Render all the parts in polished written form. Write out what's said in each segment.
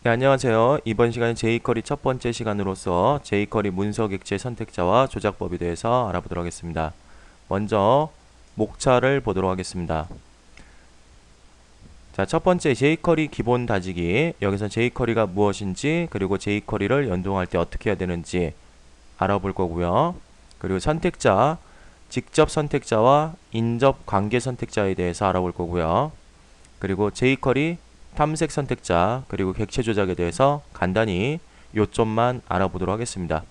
네, 안녕하세요. 이번 시간은 jQuery 첫 번째 시간으로서 jQuery 문서 객체 선택자와 조작법에 대해서 알아보도록 하겠습니다. 먼저 목차를 보도록 하겠습니다. 자, 첫 번째 jQuery 기본 다지기. 여기서 jQuery가 무엇인지, 그리고 jQuery를 연동할 때 어떻게 해야 되는지 알아볼 거고요. 그리고 선택자, 직접 선택자와 인접 관계 선택자에 대해서 알아볼 거고요. 그리고 jQuery 탐색 선택자 그리고 객체 조작에 대해서 간단히 요점만 알아보도록 하겠습니다.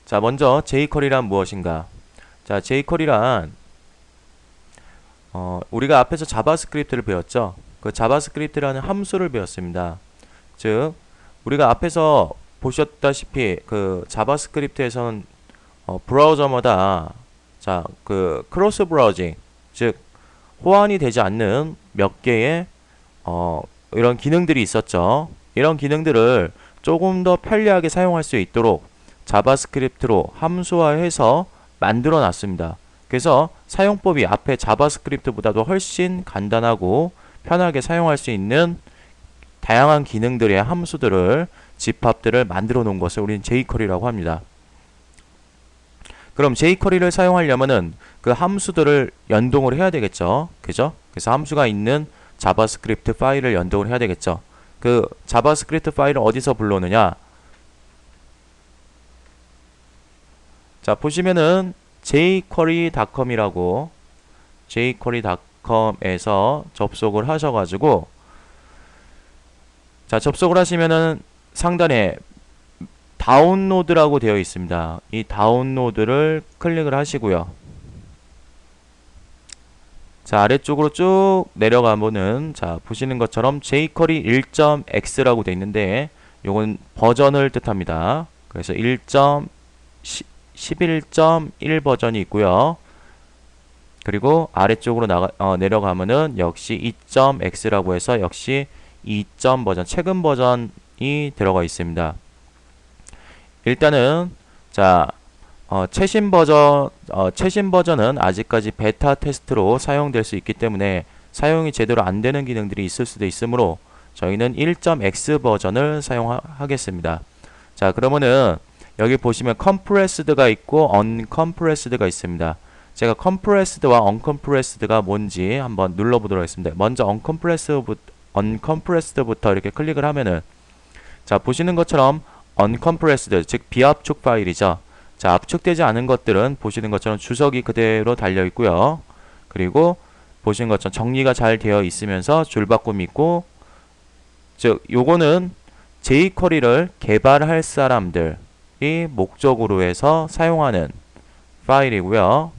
자, 먼저 jQuery란 무엇인가? 자, jQuery란 우리가 앞에서 자바스크립트를 배웠죠. 그 자바스크립트라는 함수를 배웠습니다. 즉 우리가 앞에서 보셨다시피 그 자바스크립트에서는 브라우저마다 그 크로스 브라우징, 즉 호환이 되지 않는 몇 개의 이런 기능들이 있었죠. 이런 기능들을 조금 더 편리하게 사용할 수 있도록 자바스크립트로 함수화해서 만들어 놨습니다. 그래서 사용법이 앞에 자바스크립트보다도 훨씬 간단하고 편하게 사용할 수 있는 다양한 기능들의 함수들을 집합들을 만들어 놓은 것을 우리는 jQuery라고 합니다. 그럼 jQuery를 사용하려면은 그 함수들을 연동을 해야 되겠죠. 그죠? 그래서 함수가 있는 자바스크립트 파일을 연동을 해야 되겠죠. 그 자바스크립트 파일을 어디서 불러오느냐? 자, 보시면은 jQuery.com이라고 jQuery.com에서 접속을 하셔가지고 자, 접속을 하시면은 상단에 다운로드라고 되어 있습니다. 이 다운로드를 클릭을 하시고요. 자, 아래쪽으로 쭉 내려가보는 자, 보시는 것처럼 jQuery 1.x라고 되어 있는데 요건 버전을 뜻합니다. 그래서 11.1 버전이 있고요. 그리고 아래쪽으로 내려가면은 역시 2.x라고 해서 역시 2. 버전, 최근 버전이 들어가 있습니다. 일단은 자, 최신 버전은 아직까지 베타 테스트로 사용될 수 있기 때문에 사용이 제대로 안 되는 기능들이 있을 수도 있으므로 저희는 1.x 버전을 사용하겠습니다. 자, 그러면은 여기 보시면 compressed가 있고 uncompressed가 있습니다. 제가 compressed와 uncompressed가 뭔지 한번 눌러보도록 하겠습니다. 먼저 uncompressed부터 이렇게 클릭을 하면은 자, 보시는 것처럼 uncompressed, 즉 비압축 파일이죠. 자, 압축되지 않은 것들은 보시는 것처럼 주석이 그대로 달려 있고요. 그리고 보시는 것처럼 정리가 잘 되어 있으면서 줄바꿈이 있고, 즉 요거는 jQuery를 개발할 사람들이 목적으로 해서 사용하는 파일이고요.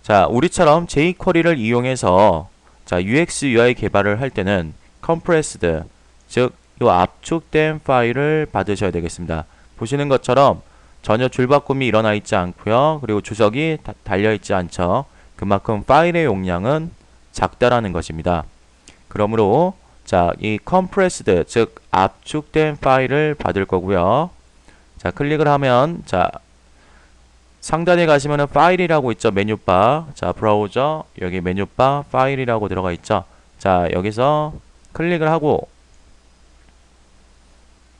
자, 우리처럼 jQuery를 이용해서 자, UX, UI 개발을 할 때는 compressed, 즉 이 압축된 파일을 받으셔야 되겠습니다. 보시는 것처럼 전혀 줄바꿈이 일어나 있지 않고요. 그리고 주석이 달려 있지 않죠. 그만큼 파일의 용량은 작다라는 것입니다. 그러므로 자, 이 compressed, 즉 압축된 파일을 받을 거고요. 자, 클릭을 하면 자, 상단에 가시면은 파일이라고 있죠. 메뉴바. 자, 브라우저 여기 메뉴바 파일이라고 들어가 있죠. 자, 여기서 클릭을 하고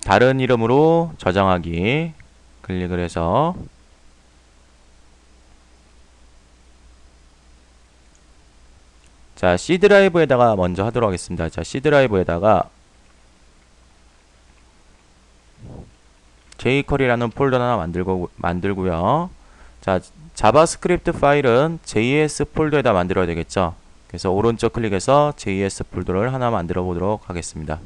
다른 이름으로 저장하기 클릭을 해서 자, C 드라이브에다가 먼저 하도록 하겠습니다. 자, C 드라이브에다가 jQuery라는 폴더 하나 만들고요. 자, 자바스크립트 파일은 JS 폴더에다 만들어야 되겠죠. 그래서 오른쪽 클릭해서 JS 폴더를 하나 만들어 보도록 하겠습니다.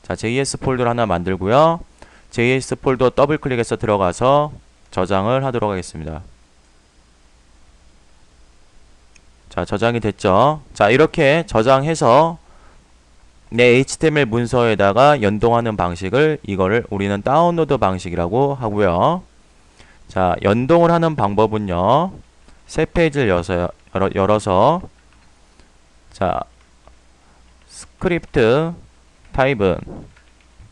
자, JS 폴더를 하나 만들고요. JS 폴더 더블 클릭해서 들어가서 저장을 하도록 하겠습니다. 자, 저장이 됐죠. 자, 이렇게 저장해서 내 HTML 문서에다가 연동하는 방식을 이거를 우리는 다운로드 방식이라고 하고요. 자, 연동을 하는 방법은요. 새 페이지를 열어서 자, 스크립트 타입은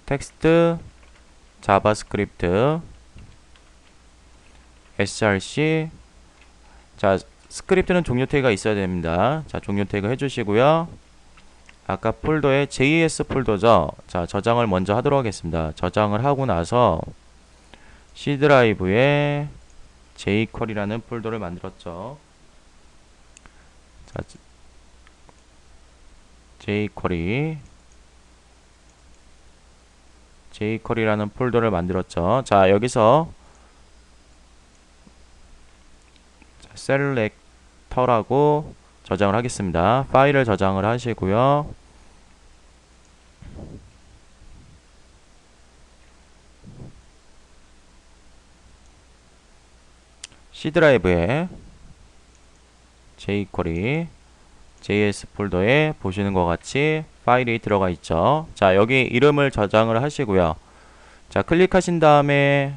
텍스트 자바스크립트 src. 자, 스크립트는 종료 태그가 있어야 됩니다. 자, 종료 태그 해주시고요. 아까 폴더에 JS 폴더죠. 자, 저장을 먼저 하도록 하겠습니다. 저장을 하고 나서 C 드라이브에 jQuery라는 폴더를 만들었죠. 자, jQuery라는 폴더를 만들었죠. 자, 여기서 selector라고 저장을 하겠습니다. 파일을 저장을 하시고요. C 드라이브에 jQuery JS 폴더에 보시는 것 같이 파일이 들어가 있죠. 자, 여기 이름을 저장을 하시고요. 자, 클릭하신 다음에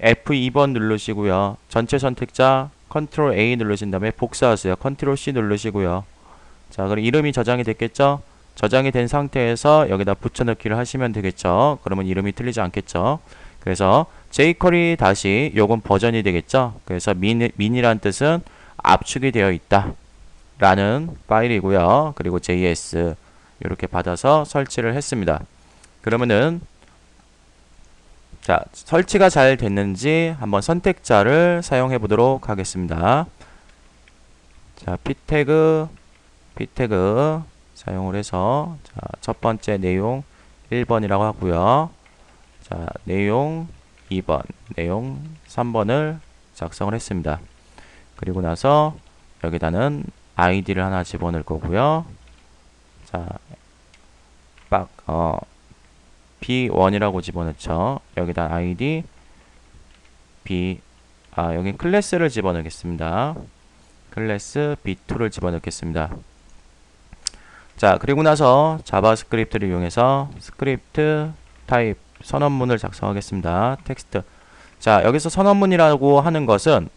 F2번 누르시고요. 전체 선택자 Ctrl A 누르신 다음에 복사하세요. Ctrl C 누르시고요. 자, 그럼 이름이 저장이 됐겠죠? 저장이 된 상태에서 여기다 붙여넣기를 하시면 되겠죠. 그러면 이름이 틀리지 않겠죠. 그래서 jQuery 다시 요건 버전이 되겠죠. 그래서 min이란 뜻은 압축이 되어 있다 라는 파일이고요. 그리고 JS 이렇게 받아서 설치를 했습니다. 그러면은 자, 설치가 잘 됐는지 한번 선택자를 사용해 보도록 하겠습니다. 자, p 태그 사용을 해서 자, 첫 번째 내용 1번이라고 하고요. 자, 내용 2번, 내용 3번을 작성을 했습니다. 그리고 나서 여기다는 아이디를 하나 집어넣을 거고요. 자, B1이라고 집어넣죠. 여기다 아이디 여기 클래스를 집어넣겠습니다. 클래스 B2를 집어넣겠습니다. 자, 그리고 나서 자바스크립트를 이용해서 스크립트 타입 선언문을 작성하겠습니다. 텍스트. 자, 여기서 선언문이라고 하는 것은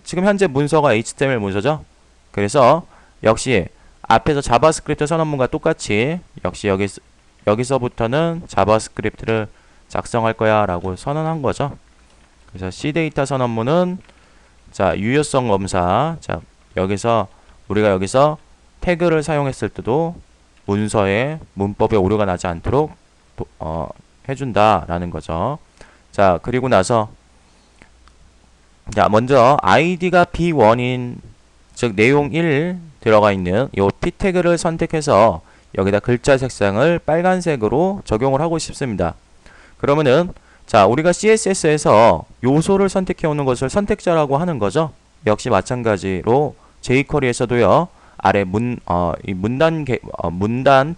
지금 현재 문서가 HTML 문서죠. 그래서 역시 앞에서 자바스크립트 선언문과 똑같이 역시 여기서부터는 자바스크립트를 작성할 거야 라고 선언한 거죠. 그래서 C데이터 선언문은 자, 유효성 검사. 자, 우리가 여기서 태그를 사용했을 때도 문서에 문법에 오류가 나지 않도록 해준다 라는 거죠. 자, 그리고 나서 자, 먼저 아이디가 B1인 즉 내용 1 들어가 있는 요 p 태그를 선택해서 여기다 글자 색상을 빨간색으로 적용을 하고 싶습니다. 그러면은 자, 우리가 CSS에서 요소를 선택해 오는 것을 선택자라고 하는 거죠. 역시 마찬가지로 jQuery에서도요. 아래 문단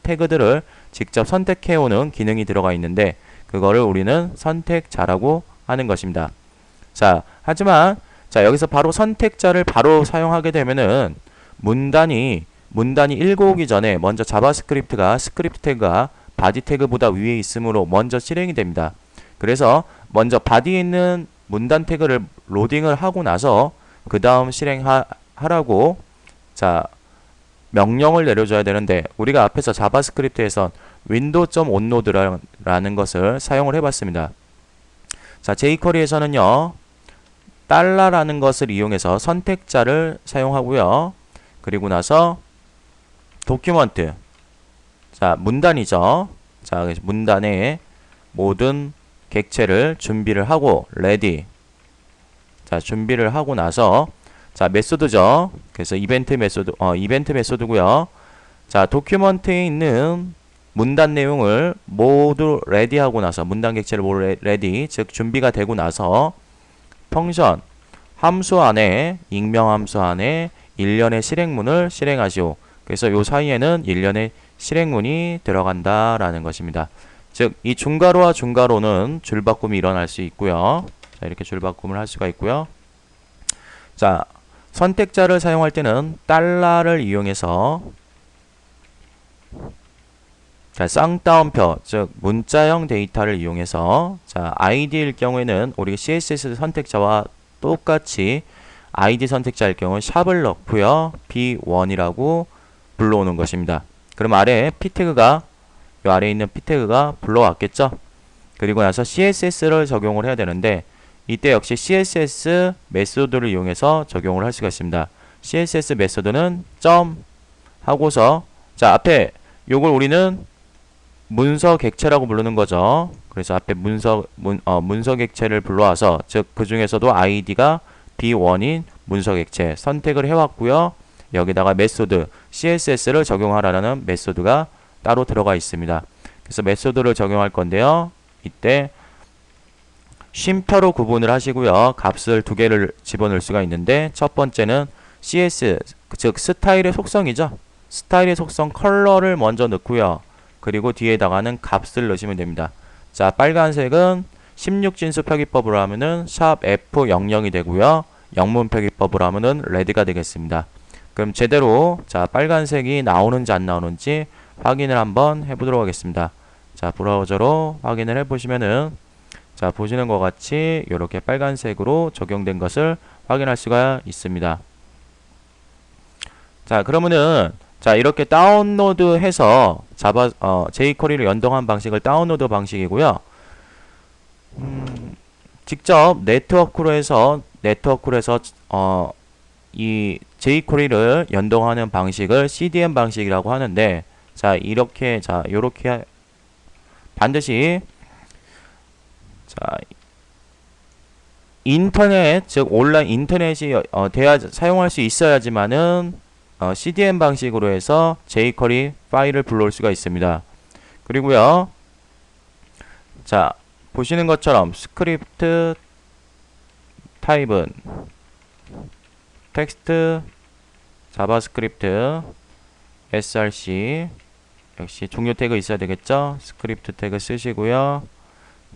태그들을 직접 선택해 오는 기능이 들어가 있는데 그거를 우리는 선택자라고 하는 것입니다. 자, 하지만 자, 여기서 바로 선택자를 바로 사용하게 되면은 문단이 읽고 오기 전에 먼저 자바스크립트가 스크립트 태그가 바디 태그보다 위에 있으므로 먼저 실행이 됩니다. 그래서 먼저 바디에 있는 문단 태그를 로딩을 하고 나서 그 다음 실행하라고 자, 명령을 내려줘야 되는데 우리가 앞에서 자바스크립트에선 window.onload라는 것을 사용을 해봤습니다. 자, jQuery에서는요. 달러라는 것을 이용해서 선택자를 사용하고요. 그리고 나서 도큐먼트 자, 문단이죠. 자, 문단에 모든 객체를 준비를 하고 ready 자, 준비를 하고 나서 자, 메소드죠. 그래서 이벤트 메소드고요. 자, 도큐먼트에 있는 문단 내용을 모두 ready하고 나서 문단 객체를 모두 ready 즉 준비가 되고 나서 펑션 함수 안에 익명 함수 안에 일련의 실행문을 실행하시오. 그래서 요 사이에는 일련의 실행문이 들어간다라는 것입니다. 즉 이 중괄호와 중괄호는 줄바꿈이 일어날 수 있고요. 자, 이렇게 줄바꿈을 할 수가 있고요. 자, 선택자를 사용할 때는 달러를 이용해서 자, 쌍따옴표 즉 문자형 데이터를 이용해서 자, id일 경우에는 우리 CSS 선택자와 똑같이 id 선택자일 경우 샵을 넣고요. b1이라고 불러오는 것입니다. 그럼 아래 p 태그가 요 아래에 있는 p 태그가 불러왔겠죠. 그리고 나서 CSS를 적용을 해야 되는데 이때 역시 CSS 메소드를 이용해서 적용을 할 수가 있습니다. CSS 메소드는 점 하고서 자, 앞에 요걸 우리는 문서 객체라고 부르는 거죠. 그래서 앞에 문서 객체를 불러와서, 즉 그 중에서도 아이디가 B1인 문서 객체 선택을 해왔고요. 여기다가 메소드 CSS를 적용하라는 메소드가 따로 들어가 있습니다. 그래서 메소드를 적용할 건데요. 이때 쉼표로 구분을 하시고요. 값을 두 개를 집어넣을 수가 있는데, 첫 번째는 CS, 즉 스타일의 속성이죠. 스타일의 속성 컬러를 먼저 넣고요. 그리고 뒤에다가는 값을 넣으시면 됩니다. 자, 빨간색은 16진수 표기법으로 하면은 샵 F00이 되고요. 영문 표기법으로 하면은 레드가 되겠습니다. 그럼 제대로 자, 빨간색이 나오는지 안 나오는지 확인을 한번 해보도록 하겠습니다. 자, 브라우저로 확인을 해보시면은, 자, 보시는 것 같이 이렇게 빨간색으로 적용된 것을 확인할 수가 있습니다. 자, 그러면은 자, 이렇게 다운로드 해서 jQuery를 연동한 방식을 다운로드 방식이고요. 직접 네트워크로 해서 이 jQuery를 연동하는 방식을 CDN 방식이라고 하는데, 자, 이렇게 요렇게 반드시 자, 인터넷, 즉 온라인 인터넷이 사용할 수 있어야지만은 CDN 방식으로 해서 jQuery 파일을 불러올 수가 있습니다. 그리고요, 자, 보시는 것처럼 스크립트 타입은 텍스트, 자바스크립트, src, 역시 종료 태그 있어야 되겠죠. 스크립트 태그 쓰시고요.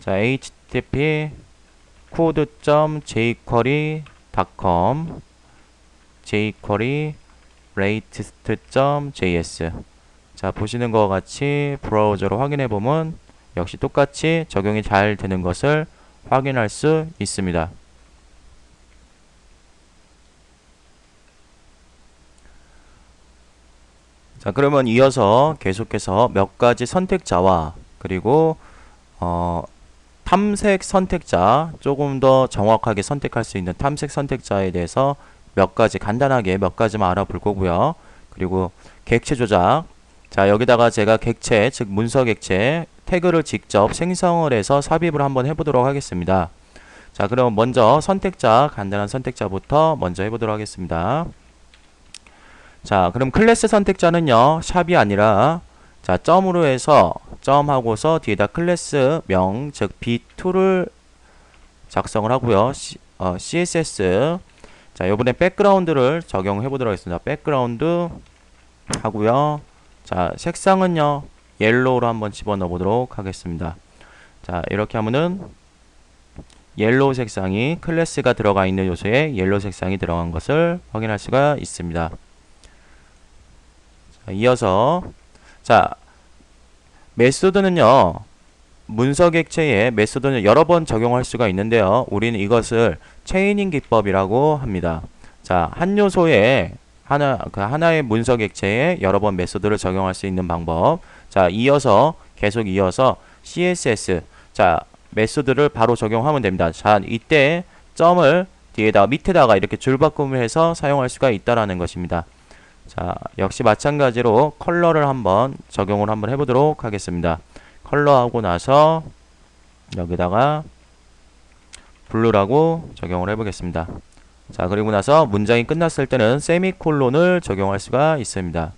자, http code.jquery.com jQuery latest.js. 자, 보시는 것 같이 브라우저로 확인해 보면 역시 똑같이 적용이 잘 되는 것을 확인할 수 있습니다. 자, 그러면 이어서 계속해서 몇 가지 선택자와 그리고 탐색 선택자, 조금 더 정확하게 선택할 수 있는 탐색 선택자에 대해서 간단하게 몇 가지만 알아볼 거고요. 그리고 객체 조작. 자, 여기다가 제가 객체, 즉 문서 객체 태그를 직접 생성을 해서 삽입을 한번 해보도록 하겠습니다. 자, 그럼 먼저 간단한 선택자부터 먼저 해보도록 하겠습니다. 자, 그럼 클래스 선택자는요, 샵이 아니라, 자, 점으로 해서, 점하고서 뒤에다 클래스 명, 즉 B2를 작성을 하고요. CSS. 자, 요번에 백그라운드를 적용해 보도록 하겠습니다. 백그라운드 하고요. 자, 색상은요, 옐로우로 한번 집어넣어 보도록 하겠습니다. 자, 이렇게 하면은 옐로우 색상이, 클래스가 들어가 있는 요소에 옐로우 색상이 들어간 것을 확인할 수가 있습니다. 자, 이어서, 자, 메소드는요, 문서 객체에 메소드는 여러 번 적용할 수가 있는데요. 우리는 이것을 체이닝 기법이라고 합니다. 자, 한 요소에 하나의 문서 객체에 여러 번 메소드를 적용할 수 있는 방법. 자, 계속 이어서 CSS. 자, 메소드를 바로 적용하면 됩니다. 자, 이때 점을 밑에다가 이렇게 줄바꿈을 해서 사용할 수가 있다라는 것입니다. 자, 역시 마찬가지로 컬러를 적용을 한번 해보도록 하겠습니다. 컬러하고 나서 여기다가 블루라고 적용을 해보겠습니다. 자, 그리고 나서 문장이 끝났을 때는 세미콜론을 적용할 수가 있습니다.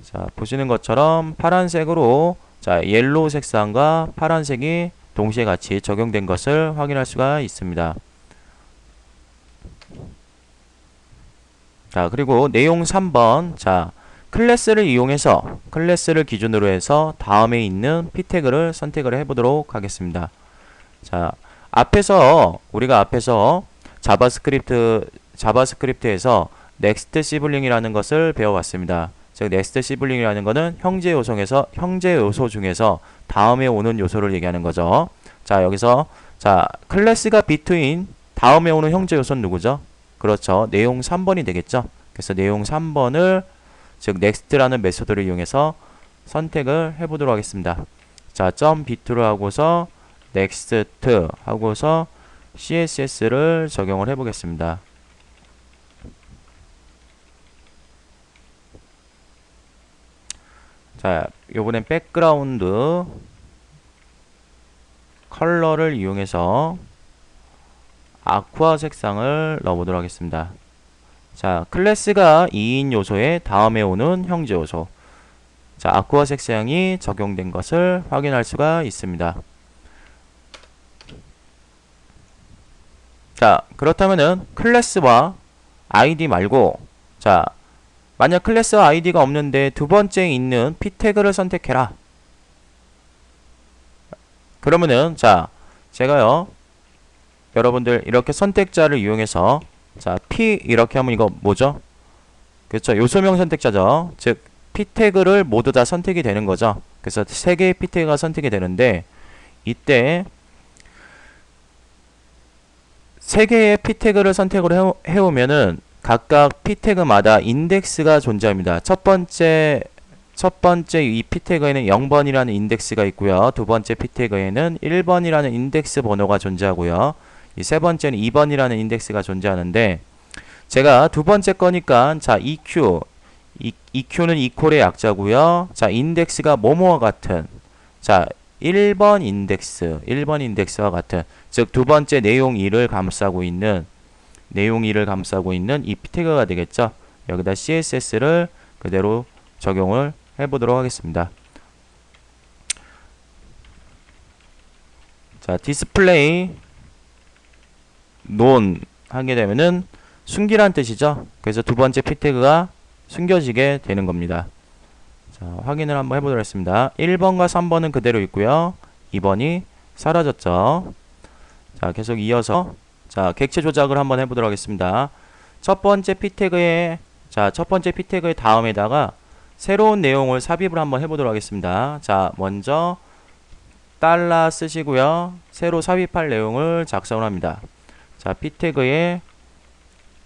자, 보시는 것처럼 파란색으로, 자, 옐로우 색상과 파란색이 동시에 같이 적용된 것을 확인할 수가 있습니다. 자, 그리고 내용 3번. 자, 클래스를 기준으로 해서 다음에 있는 p 태그를 선택을 해보도록 하겠습니다. 자, 우리가 앞에서 자바스크립트에서 넥스트 시블링이라는 것을 배워왔습니다. 즉, 넥스트 시블링이라는 것은 형제 요소 중에서 다음에 오는 요소를 얘기하는 거죠. 자, 여기서, 자, 클래스가 between 다음에 오는 형제 요소는 누구죠? 그렇죠. 내용 3번이 되겠죠. 그래서 내용 3번을, 즉 next라는 메소드를 이용해서 선택을 해보도록 하겠습니다. 자, .b2를 하고서 next 하고서 CSS를 적용을 해보겠습니다. 자, 요번엔 백그라운드 컬러를 이용해서 아쿠아 색상을 넣어보도록 하겠습니다. 자, 클래스가 2인 요소의 다음에 오는 형제 요소. 자, 아쿠아 색상이 적용된 것을 확인할 수가 있습니다. 자, 그렇다면은 클래스와 아이디 말고, 자, 만약 클래스와 아이디가 없는데 두 번째에 있는 p 태그를 선택해라. 그러면은, 자, 제가요, 여러분들 이렇게 선택자를 이용해서, 자, p 이렇게 하면 이거 뭐죠? 그렇죠. 요소명 선택자죠. 즉, p 태그를 모두 다 선택이 되는 거죠. 그래서 세 개의 p 태그가 선택이 되는데, 이때 세 개의 p 태그를 선택을 해오면은 각각 p 태그마다 인덱스가 존재합니다. 첫 번째 이 p 태그에는 0번이라는 인덱스가 있고요. 두 번째 p 태그에는 1번이라는 인덱스 번호가 존재하고요. 이 세 번째는 2번이라는 인덱스가 존재하는데, 제가 두 번째 거니까, 자, EQ는 equal의 약자고요. 자, 인덱스가 뭐뭐와 같은, 자, 1번 인덱스와 같은, 즉 두 번째 내용 2를 감싸고 있는 이 p 태그가 되겠죠. 여기다 CSS를 그대로 적용을 해보도록 하겠습니다. 자, 디스플레이 논 하게 되면은 숨기란 뜻이죠. 그래서 두 번째 p 태그가 숨겨지게 되는 겁니다. 자, 확인을 한번 해보도록 하겠습니다. 1번과 3번은 그대로 있고요. 2번이 사라졌죠. 자, 계속 이어서, 자, 객체 조작을 한번 해보도록 하겠습니다. 첫 번째 p 태그의 다음에다가 새로운 내용을 삽입을 한번 해보도록 하겠습니다. 자, 먼저 달러 쓰시고요. 새로 삽입할 내용을 작성을 합니다. 자, p 태그에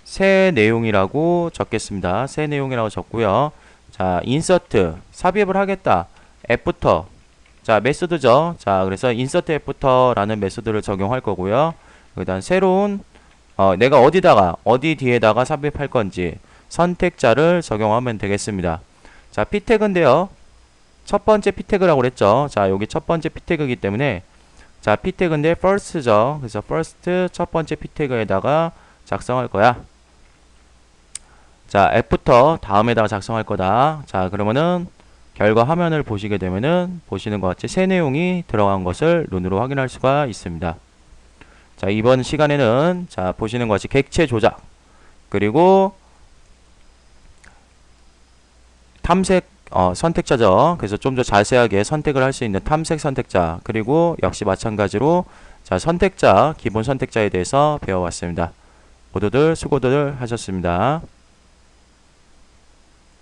새 내용이라고 적겠습니다. 새 내용이라고 적고요. 자, 인서트 삽입을 하겠다. 애프터, 자, 메소드죠. 자, 그래서 인서트 애프터라는 메소드를 적용할 거고요. 그다음 새로운 내가 어디 뒤에다가 삽입할 건지 선택자를 적용하면 되겠습니다. 자, p 태그인데요. 첫 번째 p 태그라고 그랬죠. 자, 여기 첫 번째 p 태그이기 때문에, 자, p 태그인데 first죠. 그래서 first 첫 번째 p 태그에다가 작성할 거야. 자, 애프터 다음에다가 작성할 거다. 자, 그러면은 결과 화면을 보시게 되면은 보시는 것 같이 새 내용이 들어간 것을 눈으로 확인할 수가 있습니다. 자, 이번 시간에는, 자, 보시는 것 같이 객체 조작, 그리고 탐색 선택자죠. 그래서 좀 더 자세하게 선택을 할 수 있는 탐색 선택자, 그리고 역시 마찬가지로, 자, 기본 선택자에 대해서 배워봤습니다. 모두들 수고들 하셨습니다.